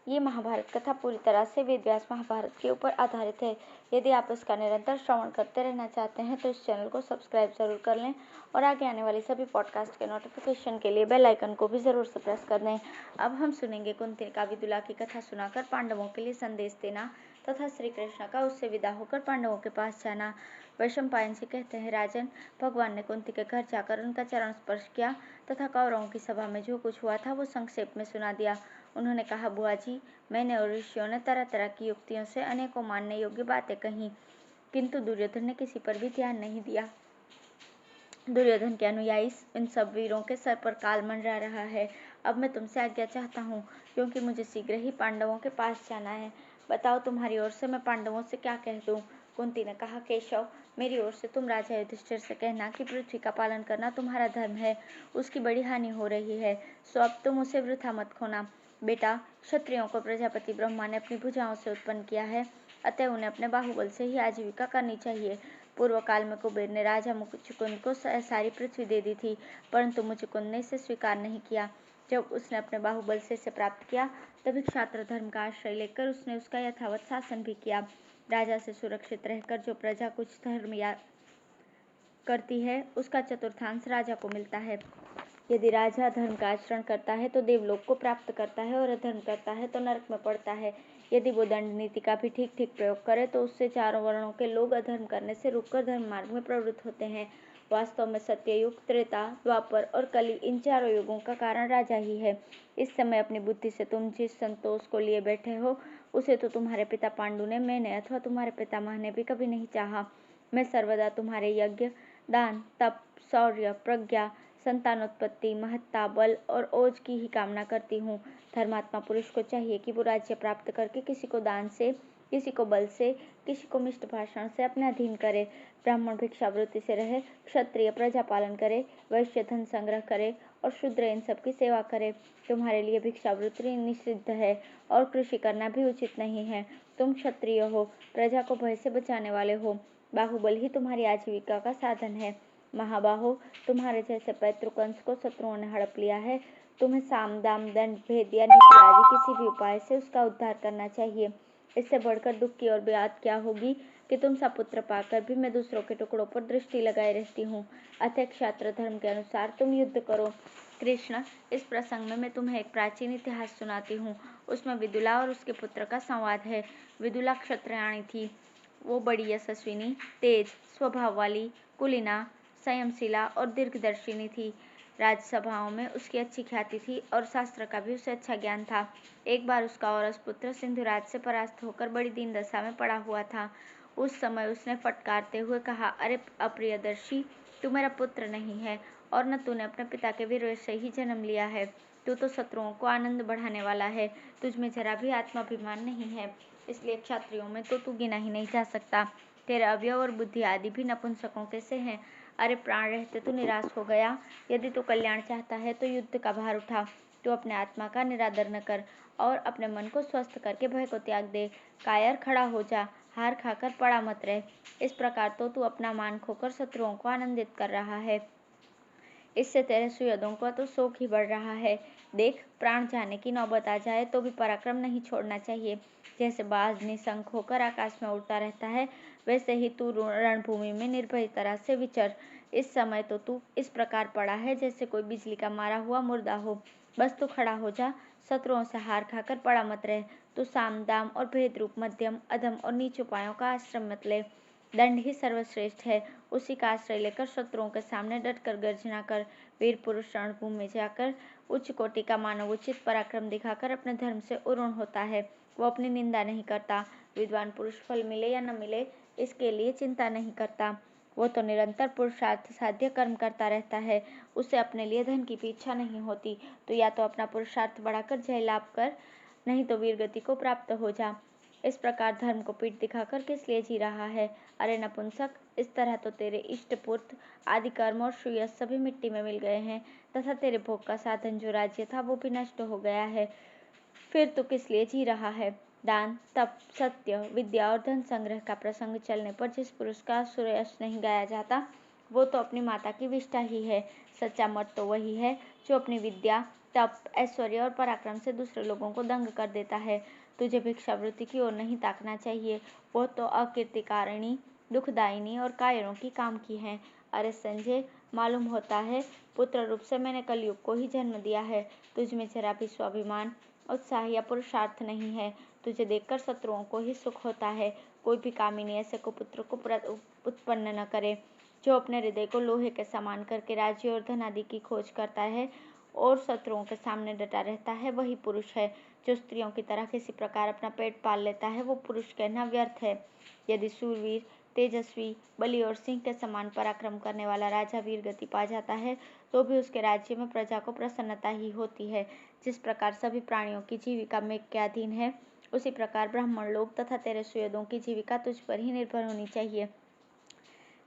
ये महाभारत कथा पूरी तरह से वेद व्यास महाभारत के ऊपर आधारित है। यदि आप इसका निरंतर श्रवण करते रहना चाहते हैं तो इस चैनल को सब्सक्राइब जरूर कर लें और आगे आने वाली सभी पॉडकास्ट के नोटिफिकेशन के लिए बेल आइकन को भी जरूर से प्रेस कर दें। अब हम सुनेंगे कुंती का विदुला की कथा सुनाकर पांडवों के लिए संदेश देना तथा श्री कृष्ण का उससे विदा होकर पांडवों के पास जाना। वैशंपायन जी कहते हैं, राजन, भगवान ने कुंती के घर जाकर उनका चरण स्पर्श किया तथा कौरवों की सभा में जो कुछ हुआ था वो संक्षेप में सुना दिया। उन्होंने कहा, बुआ जी, मैंने और ऋषियों ने तरह तरह की युक्तियों से अनेकों मानने योग्य बातें कही, किंतु दुर्योधन ने किसी पर भी ध्यान नहीं दिया। दुर्योधन के अनुयायी इन सब वीरों के सर पर काल मंडरा रहा है। अब मैं तुमसे आज्ञा चाहता हूँ, क्योंकि मुझे शीघ्र ही पांडवों के पास जाना है। बताओ, तुम्हारी ओर से मैं पांडवों से क्या कह दूं? कुंती ने कहा, केशव, मेरी ओर से तुम राजा युधिष्ठिर से कहना कि पृथ्वी का पालन करना तुम्हारा धर्म है, उसकी बड़ी हानि हो रही है, सो अब तुम उसे वृथा मत खोना। बेटा, क्षत्रियों को प्रजापति ब्रह्मा ने अपनी भुजाओं से उत्पन्न किया है, अतः उन्हें अपने बाहुबल से ही आजीविका करनी चाहिए। पूर्व काल में कुबेर ने राजा मुचुकुंद को सारी पृथ्वी दे दी थी, परंतु मुचुकुंद ने इसे स्वीकार नहीं किया। जब उसने अपने बाहुबल से इसे प्राप्त किया, तभी क्षात्र धर्म का आश्रय लेकर उसने उसका यथावत शासन भी किया। राजा से सुरक्षित रहकर जो प्रजा कुछ धर्म करती है, उसका चतुर्थांश राजा को मिलता है। यदि राजा धर्म का आचरण करता है तो देवलोक को प्राप्त करता है, और अधर्म करता है तो नरक में पड़ता है। यदि वो दंड नीति का भी ठीक ठीक प्रयोग करे तो उससे चारों वर्णों के लोग अधर्म करने से रुककर धर्म मार्ग में प्रवृत्त होते हैं। वास्तव में सत्ययुग, त्रेता, द्वापर और कली, इन चारों युगों का कारण राजा ही है। इस समय अपनी बुद्धि से तुम जिस संतोष को लिए बैठे हो, उसे तो तुम्हारे पिता पांडु ने, मैंने अथवा तुम्हारे पितामह ने भी कभी नहीं चाहा। मैं सर्वदा तुम्हारे यज्ञ, दान, तप, शौर्य, प्रज्ञा, संतानोत्पत्ति, महत्ता, बल और ओज की ही कामना करती हूँ। धर्मात्मा पुरुष को चाहिए कि वो राज्य प्राप्त करके किसी को दान से, किसी को बल से, किसी को मिष्ट भाषण से अपने अधीन करे। ब्राह्मण भिक्षावृत्ति से रहे, क्षत्रिय प्रजा पालन करे, वैश्य धन संग्रह करे और शूद्र इन सबकी सेवा करे। तुम्हारे लिए भिक्षावृत्ति निषिद्ध है और कृषि करना भी उचित नहीं है। तुम क्षत्रिय हो, प्रजा को भय से बचाने वाले हो। बाहुबल ही तुम्हारी आजीविका का साधन है। महाबाहो, तुम्हारे जैसे पैतृक अंश को शत्रुओं ने हड़प लिया है। तुम्हें साम, दाम, दंड, भेद या नीति आदि किसी भी उपाय से उसका उद्धार करना चाहिए। इससे बढ़कर दुख की और बात क्या होगी कि तुम सपुत्र पाकर भी मैं दूसरों के टुकड़ों पर दृष्टि लगाए रहती हूँ। अतः क्षात्र धर्म के अनुसार तुम युद्ध करो। कृष्ण, इस प्रसंग में मैं तुम्हें एक प्राचीन इतिहास सुनाती हूँ। उसमें विदुला और उसके पुत्र का संवाद है। विदुला क्षत्रियाणी थी। वो बड़ी यशस्विनी, तेज स्वभाव वाली, कुलीना, संयमशिला और दीर्घदर्शिनी थी। राजसभाओं में उसकी अच्छी ख्याति थी और शास्त्र का भी उसे अच्छा ज्ञान था। एक बार उसका औरस पुत्र सिंधुराज से परास्त होकर बड़ी दीन दशा में पड़ा हुआ था। उस समय उसने फटकारते हुए कहा, अरे अप्रियदर्शी, तू मेरा पुत्र नहीं है और न तूने अपने पिता के वीर्य से ही जन्म लिया है। तू तो शत्रुओं को आनंद बढ़ाने वाला है। तुझमें जरा भी आत्माभिमान नहीं है, इसलिए क्षत्रियों में तो तू गिना ही नहीं जा सकता। तेरे अवयव और बुद्धि आदि भी नपुंसकों के से हैं। अरे प्राण रहते तू निराश हो गया। यदि तू कल्याण चाहता है तो युद्ध का भार उठा। तू अपने आत्मा का निरादर न कर और अपने मन को स्वस्थ करके भय को त्याग दे। कायर खड़ा हो जा, हार खाकर पड़ा मत रह। इस प्रकार तो तू अपना मान खोकर शत्रुओं को आनंदित कर रहा है। इससे तेरे सुहृदों का तो शोक ही बढ़ रहा है। देख, प्राण जाने की नौबत आ जाए तो भी पराक्रम नहीं छोड़ना चाहिए। जैसे बाज निशंक होकर आकाश में उड़ता रहता है, वैसे ही तू रणभूमि में निर्भय तरह से विचर। इस समय तो तू इस प्रकार पड़ा है जैसे कोई बिजली का मारा हुआ मुर्दा हो। बस तू खड़ा हो जा, शत्रुओं से हार खाकर पड़ा मत रह। तू साम, दाम और भेद रूप मध्यम, अधम और नीच उपायों का आश्रम मत ले। दंड ही सर्वश्रेष्ठ है, उसी का आश्रय लेकर शत्रुओं के सामने डटकर गर्जना कर। वीर पुरुष रणभूमि में जाकर उच्च कोटि का मानव उचित पराक्रम दिखाकर अपने धर्म से उरुण होता है। वो अपनी निंदा नहीं करता। विद्वान पुरुष फल मिले या न मिले इसके लिए चिंता नहीं करता। वो तो निरंतर पुरुषार्थ साध्य कर्म करता रहता है। उसे अपने लिए धन की भी इच्छा नहीं होती। तो या तो अपना पुरुषार्थ बढ़ाकर जय लाभ कर, नहीं तो वीर गति को प्राप्त हो जा। इस प्रकार धर्म को पीठ दिखाकर किस लिए जी रहा है? अरे नपुंसक, इस तरह तो तेरे इष्ट पुत्र आदि कर्म और श्रेयस सभी मिट्टी में मिल गए हैं तथा तेरे भोग का साधन जो राज्य था वो भी नष्ट हो गया है। फिर तो किस लिए जी रहा है? दान, तप, सत्य, विद्या और धन संग्रह का प्रसंग चलने पर जिस पुरुष का श्रेयस नहीं गाया जाता, वो तो अपनी माता की विष्ठा ही है। सच्चा मर्द तो वही है जो अपनी विद्या, तप, ऐश्वर्य और पराक्रम से दूसरे लोगों को दंग कर देता है। तुझे भिक्षावृत्ति की ओर नहीं ताकना चाहिए, वो तो अकीर्तिकारिणी, दुखदायिनी और कायरों की काम की है। अरे संजय, मालूम होता है पुत्र रूप से मैंने कलयुग को ही जन्म दिया है। तुझ में जरा भी स्वाभिमान, उत्साह या पुरुषार्थ नहीं है। तुझे देखकर शत्रुओं को ही सुख होता है। कोई भी कामिनी ऐसे कुपुत्र को उत्पन्न न करे। जो अपने हृदय को लोहे के समान करके राज्य और धन आदि की खोज करता है और शत्रुओं के सामने डटा रहता है, वही पुरुष है। जो स्त्रियों की तरह किसी प्रकार अपना पेट पाल लेता है, वो पुरुष कहना व्यर्थ है। यदि शूरवीर, तेजस्वी, बलि और सिंह के समान पराक्रम करने वाला राजा वीर गति पा जाता है, तो भी उसके राज्य में प्रजा को प्रसन्नता ही होती है। जिस प्रकार सभी प्राणियों की जीविका मेघ के अधीन है, उसी प्रकार ब्राह्मण लोग तथा तेरे सुयोधों की जीविका तुझ पर ही निर्भर होनी चाहिए।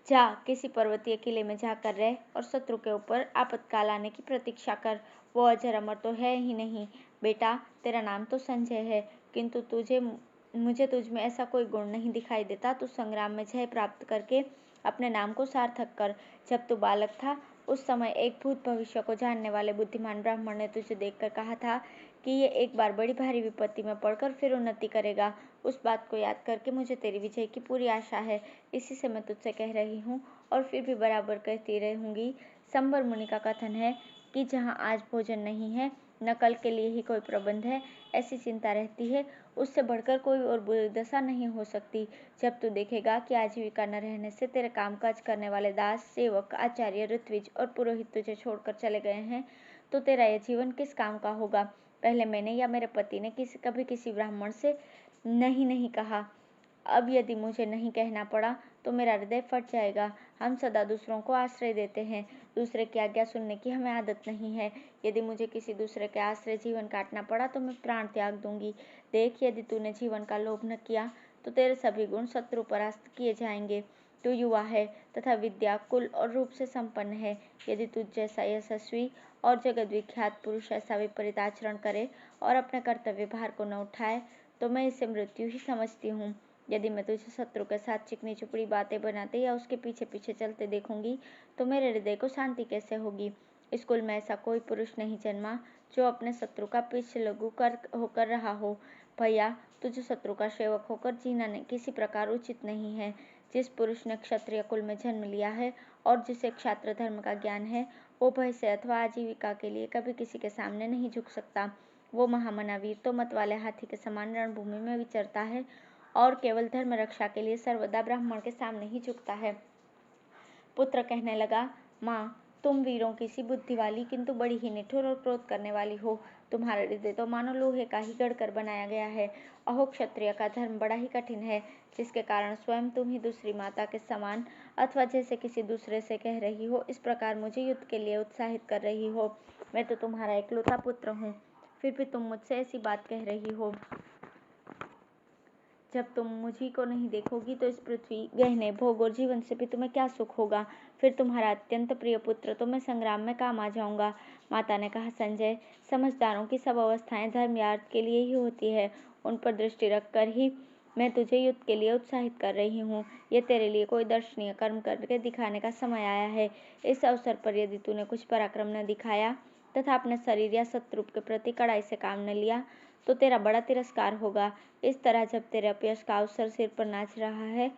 जा, किसी पर्वतीय किले में जाकर रह और शत्रु के ऊपर आपातकाल आने की प्रतीक्षा कर। वो अजर अमर तो है ही नहीं। बेटा, तेरा नाम तो संजय है, किंतु मुझे तुझ में ऐसा कोई गुण नहीं दिखाई देता। तू संग्राम में जय प्राप्त करके अपने नाम को सार्थक कर। जब तू बालक था, उस समय एक भूत भविष्य को जानने वाले बुद्धिमान ब्राह्मण ने तुझे देखकर कहा था कि ये एक बार बड़ी भारी विपत्ति में पड़कर फिर उन्नति करेगा। उस बात को याद करके मुझे तेरी विजय की पूरी आशा है। इसी से मैं तुझसे कह रही हूँ और फिर भी बराबर कहती रहूंगी। संबर मुनि का कथन है कि जहाँ आज भोजन नहीं है, न कल के लिए ही कोई प्रबंध है, ऐसी चिंता रहती है, उससे बढ़कर कोई और बुरी दशा नहीं हो सकती। जब तू देखेगा कि आजीविका न रहने से तेरे कामकाज करने वाले दास, सेवक, आचार्य, ऋत्विज और पुरोहित तुझे छोड़कर चले गए हैं, तो तेरा यह जीवन किस काम का होगा। पहले मैंने या मेरे पति ने कभी किसी ब्राह्मण से नहीं कहा। अब यदि मुझे नहीं कहना पड़ा तो मेरा हृदय फट जाएगा। हम सदा दूसरों को आश्रय देते हैं, दूसरे की आज्ञा सुनने की हमें आदत नहीं है। यदि मुझे किसी दूसरे के आश्रय जीवन काटना पड़ा तो मैं प्राण त्याग दूंगी। देख, यदि तूने जीवन का लोभ न किया तो तेरे सभी गुण शत्रु परास्त किए जाएंगे। तू युवा है तथा विद्या, कुल और रूप से संपन्न है। यदि तुझ जैसा यशस्वी और जगत विख्यात पुरुष ऐसा विपरीत आचरण करे और अपने कर्तव्य भार को न उठाए, तो मैं इसे मृत्यु ही समझती हूँ। यदि मैं तुझे शत्रु के साथ चिकनी चुपड़ी बातें बनाते या उसके पीछे पीछे चलते देखूंगी, तो मेरे हृदय को शांति कैसे होगी। इस कुल में ऐसा कोई पुरुष नहीं जन्मा जो अपने शत्रु का पीछे लघु होकर रहा हो। भैया, तुझे शत्रु का सेवक होकर जीना किसी प्रकार उचित नहीं है। जिस पुरुष ने क्षत्रिय कुल में जन्म लिया है और जिसे क्षात्र धर्म का ज्ञान है, वो भय से अथवा आजीविका के लिए कभी किसी के सामने नहीं झुक सकता। वो महामना वीर तो मत वाले हाथी के समान रणभूमि में विचरता है और केवल धर्म रक्षा के लिए सर्वदा ब्राह्मण के सामने ही झुकता है। पुत्र कहने लगा, माँ, तुम वीरों की सी बुद्धि वाली किंतु बड़ी ही निठुर और क्रोध करने वाली हो। तुम्हारा हृदय तो मानो लोहे का ही गढ़कर बनाया गया है। अहो, क्षत्रिय का धर्म बड़ा ही कठिन है, जिसके कारण स्वयं तुम ही दूसरी माता के समान अथवा जैसे किसी दूसरे से कह रही हो, इस प्रकार मुझे युद्ध के लिए उत्साहित कर रही हो। मैं तो तुम्हारा इकलौता पुत्र हूँ, फिर भी तुम मुझसे ऐसी बात कह रही हो। जब तुम मुझी को नहीं देखोगी तो इस पृथ्वी, गहने, भोग और जीवन से भी तुम्हें क्या सुख होगा। फिर तुम्हारा अत्यंत प्रिय पुत्र तो मैं संग्राम में काम आ जाऊंगा। माता ने कहा, संजय, समझदारों की सब अवस्थाएं धर्म या अर्थ के लिए ही होती है। उन पर दृष्टि रखकर ही मैं तुझे युद्ध के लिए उत्साहित कर रही हूँ। ये तेरे लिए कोई दर्शनीय कर्म करके दिखाने का समय आया है। इस अवसर पर यदि तूने कुछ पराक्रम न दिखाया तथा अपने शरीर या शत्रु के प्रति कड़ाई से काम न लिया, तो तेरा बड़ा तिरस्कार होगा। इस तरह जब तेरे अपयश का अवसर सिर पर नाच रहा है,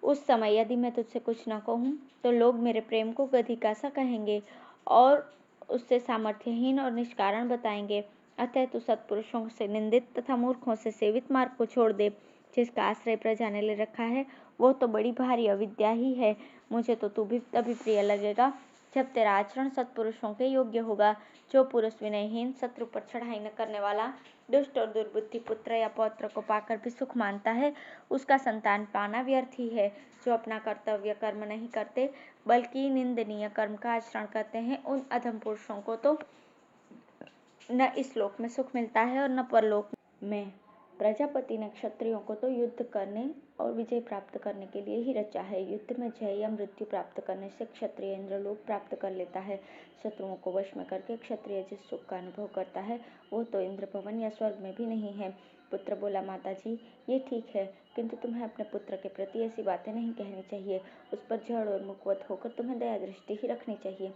उस समय यदि मैं तुझसे कुछ न कहूँ तो लोग मेरे प्रेम को गधी का सा कहेंगे और उससे सामर्थ्यहीन और निष्कारण बताएंगे। अतः तू सत्पुरुषों से निंदित तथा मूर्खों से सेवित मार्ग को छोड़ दे। जिसका आश्रय प्रजा ने ले रखा है, वो तो बड़ी भारी अविद्या ही है। मुझे तो तू भी तभी प्रिय लगेगा जब तेरा आचरण सत्पुरुषों के योग्य होगा। जो पुरुष विनयहीन, शत्रु पर चढ़ाई न करने वाला, दुष्ट और दुर्बुद्धि पुत्र या पौत्र को पाकर भी सुख मानता है, उसका संतान पाना व्यर्थ ही है। जो अपना कर्तव्य कर्म नहीं करते बल्कि निंदनीय कर्म का आचरण करते हैं, उन अधम पुरुषों को तो न इस लोक में सुख मिलता है और न परलोक में। प्रजापति ने क्षत्रियों को तो युद्ध करने और विजय प्राप्त करने के लिए ही रचा है। युद्ध में जय या मृत्यु प्राप्त करने से क्षत्रिय इंद्रलोक प्राप्त कर लेता है। शत्रुओं को वश में करके क्षत्रिय जिस सुख का अनुभव करता है, वो तो इंद्र भवन या स्वर्ग में भी नहीं है। पुत्र बोला, माता जी, ये ठीक है, किंतु तुम्हें अपने पुत्र के प्रति ऐसी बातें नहीं कहनी चाहिए। उस पर जड़ और मुखवत होकर तुम्हें दया दृष्टि ही रखनी चाहिए।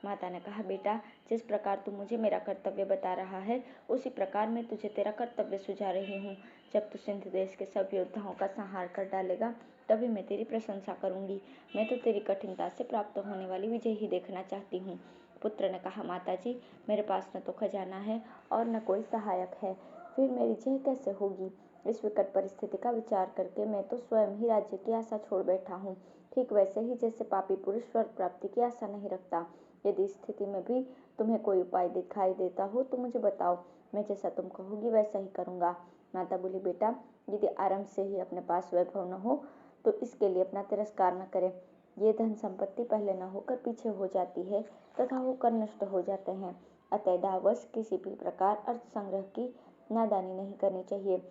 माता ने कहा, बेटा, जिस प्रकार तू मुझे मेरा कर्तव्य बता रहा है, उसी प्रकार मैं तुझे तेरा कर्तव्य सुझा रही हूँ। जब तू सिंध देश के सब योद्धाओं का संहार कर डालेगा, तभी मैं तेरी प्रशंसा करूंगी। मैं तो तेरी कठिनता से प्राप्त होने वाली विजय ही देखना चाहती हूँ। पुत्र ने कहा, माताजी, मेरे पास न तो खजाना है और न कोई सहायक है, फिर मेरी जय कैसे होगी। इस विकट परिस्थिति का विचार करके मैं तो स्वयं ही राज्य की आशा छोड़ बैठा हूँ, ठीक वैसे ही जैसे पापी पुरुष स्वर्ग प्राप्ति की आशा नहीं रखता। यदि इस स्थिति में भी तुम्हें कोई उपाय दिखाई देता हो तो मुझे बताओ, मैं जैसा तुम कहोगी वैसा ही करूँगा। माता बोली, बेटा, यदि आरंभ से ही अपने पास वैभव न हो तो इसके लिए अपना तिरस्कार न करें। ये धन संपत्ति पहले न होकर पीछे हो जाती है तथा होकर नष्ट हो जाते हैं। अतः दावश किसी भी प्रकार अर्थ संग्रह की नादानी नहीं करनी चाहिए।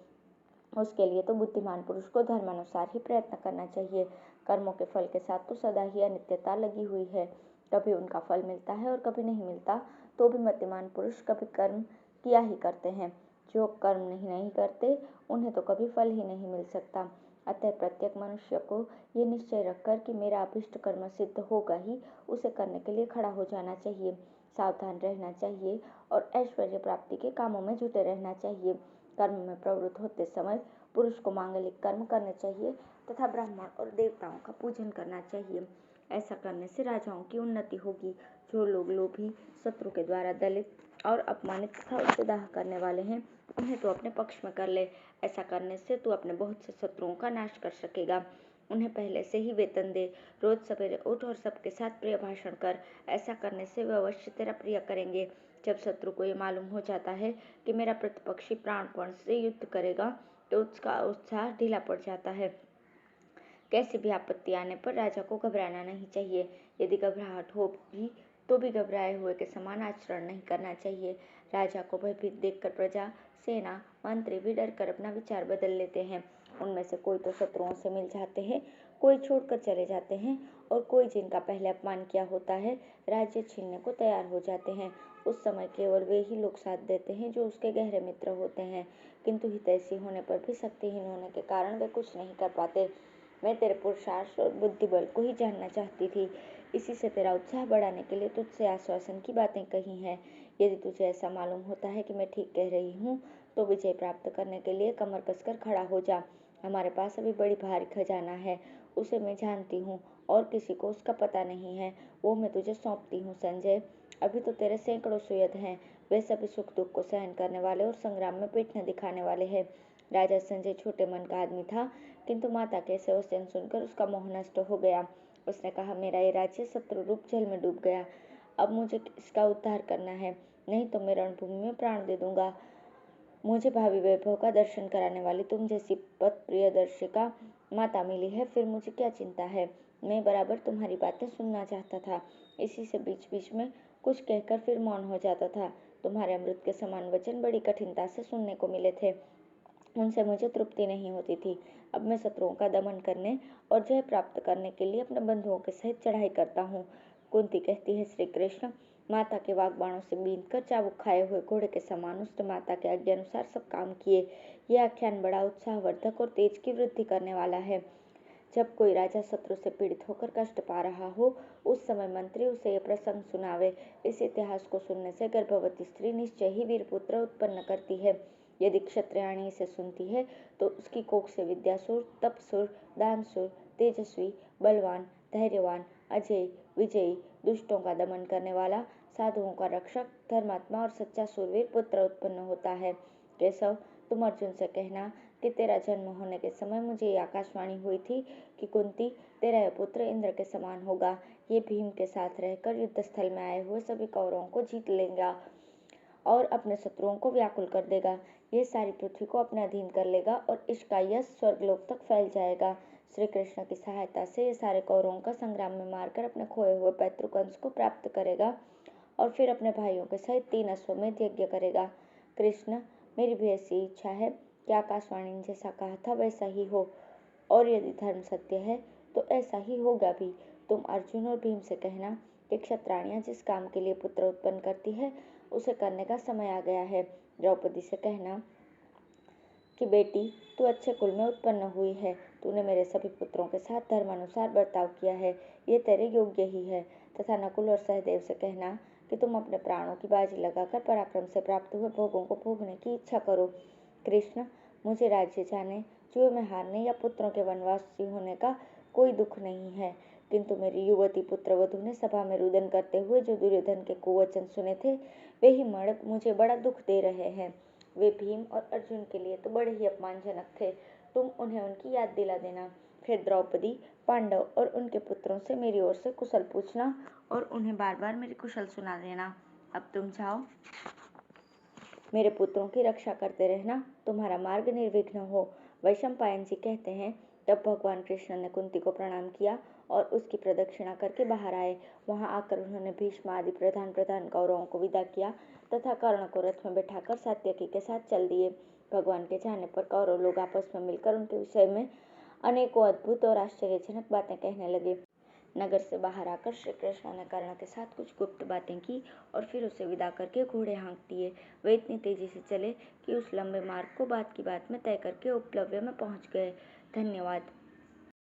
उसके लिए तो बुद्धिमान पुरुष को धर्मानुसार ही प्रयत्न करना चाहिए। कर्मों के फल के साथ तो सदा ही अनित्यता लगी हुई है, कभी उनका फल मिलता है और कभी नहीं मिलता। तो भी मतिमान पुरुष कभी कर्म किया ही करते हैं। जो कर्म नहीं करते उन्हें तो कभी फल ही नहीं मिल सकता। अतः प्रत्येक मनुष्य को ये निश्चय रखकर कि मेरा अभिष्ट कर्म सिद्ध होगा ही, उसे करने के लिए खड़ा हो जाना चाहिए, सावधान रहना चाहिए और ऐश्वर्य प्राप्ति के कामों में जुटे रहना चाहिए। कर्म में प्रवृत्त होते समय पुरुष को मांगलिक कर्म करने चाहिए तथा ब्राह्मण और देवताओं का पूजन करना चाहिए। ऐसा करने से राजाओं की उन्नति होगी। जो लोग लोभी, शत्रु के द्वारा दलित और अपमानित तथा उससे दाह करने वाले हैं, उन्हें तो अपने पक्ष में कर ले। ऐसा करने से तू अपने बहुत से शत्रुओं का नाश कर सकेगा। उन्हें पहले से ही वेतन दे, रोज सवेरे उठ और सबके साथ प्रिय भाषण कर। ऐसा करने से वे अवश्य तेरा प्रिय करेंगे। जब शत्रु को ये मालूम हो जाता है कि मेरा प्रतिपक्षी प्राणपण से युद्ध करेगा, तो उसका उत्साह ढीला पड़ जाता है। कैसी भी आपत्ति आने पर राजा को घबराना नहीं चाहिए। यदि घबराहट हो भी तो भी घबराए हुए के समान आचरण नहीं करना चाहिए। राजा को भयभीत देखकर प्रजा, सेना, मंत्री भी डरकर अपना विचार बदल लेते हैं। उनमें से कोई तो शत्रुओं से मिल जाते हैं, कोई छोड़कर चले जाते हैं और कोई जिनका पहले अपमान किया होता है, राज्य छीनने को तैयार हो जाते हैं। उस समय केवल वे ही लोग साथ देते हैं जो उसके गहरे मित्र होते हैं, किंतु हितैषी होने पर भी शक्तिहीन होने के कारण वे कुछ नहीं कर पाते। मैं तेरे पुरुषार्थ और बुद्धिबल को ही जानना चाहती थी। इसी से तेरा उत्साह बढ़ाने के लिए तुझसे आश्वासन की बातें कही हैं। यदि तुझे ऐसा मालूम होता है कि मैं ठीक कह रही हूँ, तो विजय प्राप्त करने के लिए कमर कसकर खड़ा हो जा। हमारे पास अभी बड़ी भारी खजाना है, उसे मैं जानती हूँ और किसी को उसका पता नहीं है। वो मैं तुझे सौंपती हूँ। संजय, अभी तो तेरे सैकड़ों सुहृद हैं, वे सभी सुख दुख को सहन करने वाले और संग्राम में पीठ न दिखाने वाले हैं। राजा संजय छोटे मन का आदमी था, किंतु माता के ऐसे वचन सुनकर उसका मोह नष्ट हो गया। उसने कहा, मेरा ये राज्य शत्रु रूप जल में डूब गया, अब मुझे इसका उद्धार करना है, नहीं तो मैं रणभूमि में प्राण दे दूंगा। मुझे भावी वैभव का दर्शन कराने वाली तुम जैसी पथ प्रियदर्शिका माता मिली है, फिर मुझे क्या चिंता है। मैं बराबर तुम्हारी बातें सुनना चाहता था, इसी से बीच बीच में कुछ कहकर फिर मौन हो जाता था। तुम्हारे अमृत के समान वचन बड़ी कठिनता से सुनने को मिले थे, उनसे मुझे तृप्ति नहीं होती थी। अब मैं शत्रुओं का दमन करने और जय प्राप्त करने के लिए अपने बंधुओं के सहित चढ़ाई करता हूँ। कुंती कहती है, श्री कृष्ण, माता के वाग्बाणों से बींधकर चाबुक खाए हुए घोड़े के समान उसने माता के आज्ञा अनुसार सब काम किए। यह आख्यान बड़ा उत्साहवर्धक और तेज की वृद्धि करने वाला है। जब कोई राजा शत्रु से पीड़ित होकर कष्ट पा रहा हो, उस समय मंत्री उसे यह प्रसंग सुनावे। इस इतिहास को सुनने से गर्भवती स्त्री निश्चय ही वीरपुत्र उत्पन्न करती है। यदि क्षत्रियाणी इसे सुनती है तो उसकी कोख से विद्यासुर, तपसुर, दानसुर, तेजस्वी, बलवान, धैर्यवान, अजय, विजयी, दुष्टों का दमन करने वाला, साधुओं का रक्षक, धर्मात्मा और सच्चा सूरवीर पुत्र उत्पन्न होता है। केशव, तुम अर्जुन से कहना कि तेरा जन्म होने के समय मुझे ये आकाशवाणी हुई थी कि कुंती, तेरा यह पुत्र इंद्र के समान होगा। ये भीम के साथ रहकर युद्ध स्थल में आए हुए सभी कौरवों को जीत लेगा और अपने शत्रुओं को व्याकुल कर देगा। यह सारी पृथ्वी को अपने अधीन कर लेगा और इसका यश स्वर्गलोक तक फैल जाएगा। श्री कृष्ण की सहायता से ये सारे कौरवों का संग्राम में मारकर अपने खोए हुए पैतृक अंश को प्राप्त करेगा और फिर अपने भाइयों के सहित 3 अश्वमेध यज्ञ करेगा। कृष्ण, मेरी भी ऐसी इच्छा है कि आकाशवाणी ने जैसा कहा था वैसा ही हो, और यदि धर्म सत्य है तो ऐसा ही होगा भी। तुम अर्जुन और भीम से कहना कि क्षत्राणियां जिस काम के लिए पुत्र उत्पन्न करती है, उसे करने का समय आ गया है। द्रौपदी से कहना कि बेटी, तू अच्छे कुल में उत्पन्न हुई है, तूने मेरे सभी पुत्रों के साथ धर्मानुसार बर्ताव किया है, ये तेरे योग्य ही है। तथा नकुल और सहदेव से कहना कि तुम अपने प्राणों की बाजी लगाकर पराक्रम से प्राप्त हुए भोगों को भोगने की इच्छा करो। कृष्ण, मुझे राज्य जाने, जुए में हारने या पुत्रों के वनवासी होने का कोई दुख नहीं है, किंतु मेरी युवती पुत्र वधु ने सभा में रुदन करते हुए जो दुर्योधन के कुवचन सुने थे, वे ही मुझे बड़ा दुख दे रहे हैं। वे भीम और अर्जुन के लिए तो बड़े ही अपमानजनक थे। तुम उन्हें उनकी याद दिला देना। फिर द्रौपदी, पांडव और उनके पुत्रों से मेरी ओर से कुशल पूछना और उन्हें बार बार मेरी कुशल सुना देना। अब तुम जाओ, मेरे पुत्रों की रक्षा करते रहना, तुम्हारा मार्ग निर्विघ्न हो। वैशंपायन जी कहते हैं, तब भगवान कृष्ण ने कुंती को प्रणाम किया और उसकी प्रदक्षिणा करके बाहर आए। वहां आकर उन्होंने भीष्म आदि प्रधान कौरवों को विदा किया तथा कर्ण को रथ में बैठाकर सात्यकी के साथ चल दिए। भगवान के जाने पर कौरव लोग आपस में मिलकर उनके विषय में अनेकों अद्भुत और आश्चर्यजनक बातें कहने लगे। नगर से बाहर आकर श्री कृष्ण ने कर्ण के साथ कुछ गुप्त बातें की और फिर उसे विदा करके घोड़े हाँक दिए। वे इतनी तेजी से चले कि उस लंबे मार्ग को बात की बात में तय करके उपलव्य में पहुंच गए। धन्यवाद।